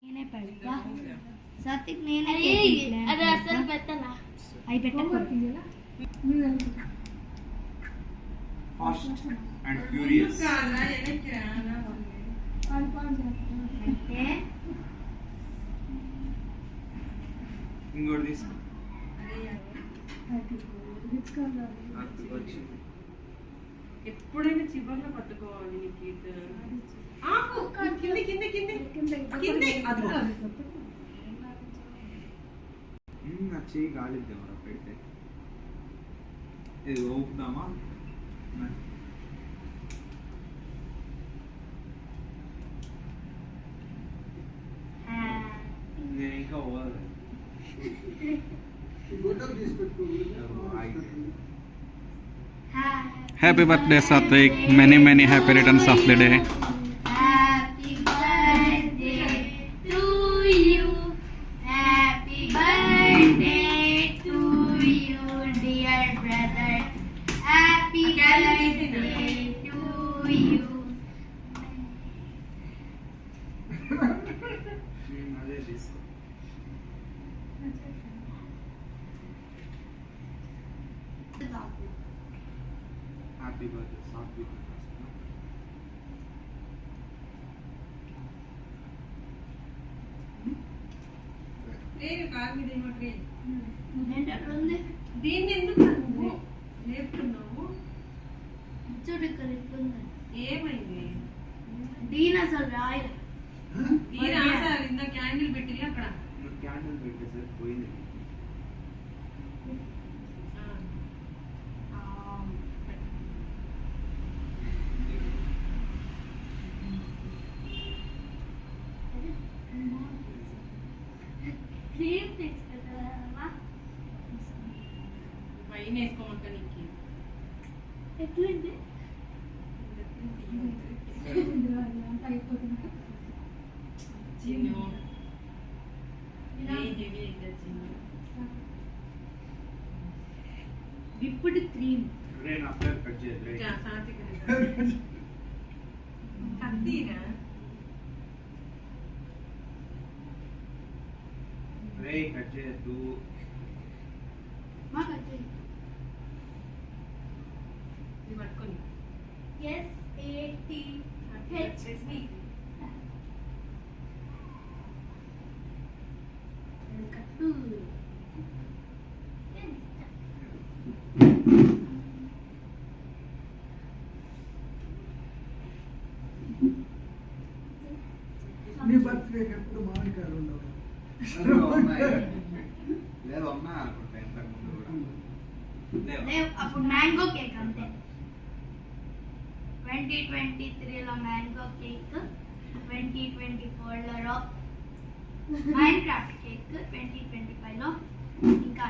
నేనే పెడతా సాత్విక్ నేనే అది అసలు పెట్టలా అయి పెట్టకూడదు ఫాస్ట్ అండ్ ఫ్యూరియస్ అంటే ఇంకోటి తీసుకో ఎప్పుడైనా చివర్లో పట్టుకోవాలి నిఖిత్. ఆపు కింది కింది కింది కింది అదిగో. నా చెయ్యి గాలిద్దామరా పెడితే ఇది ఊపుదామా నేను ఇంకా పోవాలి Happy birthday, Satvik. Many happy returns of the day. Happy birthday to you. Happy birthday to you, dear brother. Happy birthday to you. అదే తీసుకో హ్యాపీ బర్త్డే సాత్విక్ లేదు కాలు మీద ఏమో ట్రే. ఏంటంటుంది దీన్ని ఎందుకు నువ్వు లేపుతున్నావు? చూడు ఇక్కడ ఇట్లుంది ఏమైంది? దీని అసలు రాయ ఈ రాసారు ఇంత క్యాండిల్ పెట్టి అక్కడ. క్యాండిల్ పెట్టేసరికి పోయింది క్రీమ్ తీసుకుంటావా పైన వేసుకోమంటా నీకు. ఎట్లుంది చిన్ను హెవీ అయితే చిన్ను. ఇప్పుడు క్రీమ్ రే నా పేరు కట్ చేయదు రే కత్తిరా రే కట్ చేయద్దు మాకు వచ్చేది ఇది పట్టుకొని SATH కట్టు నీ బర్త్డేకి ఎప్పుడు మామిడికాయలు ఉండవు. లేదు అమ్మా అనుకుంటా ఇంతకు ముందు కూడా లేవు అప్పుడు మ్యాంగో కేక్ అంతే 2023లో మ్యాంగో కేక్ 2024లో మైన్క్రాఫ్ట్ కేక్ 2025లో ఇంకా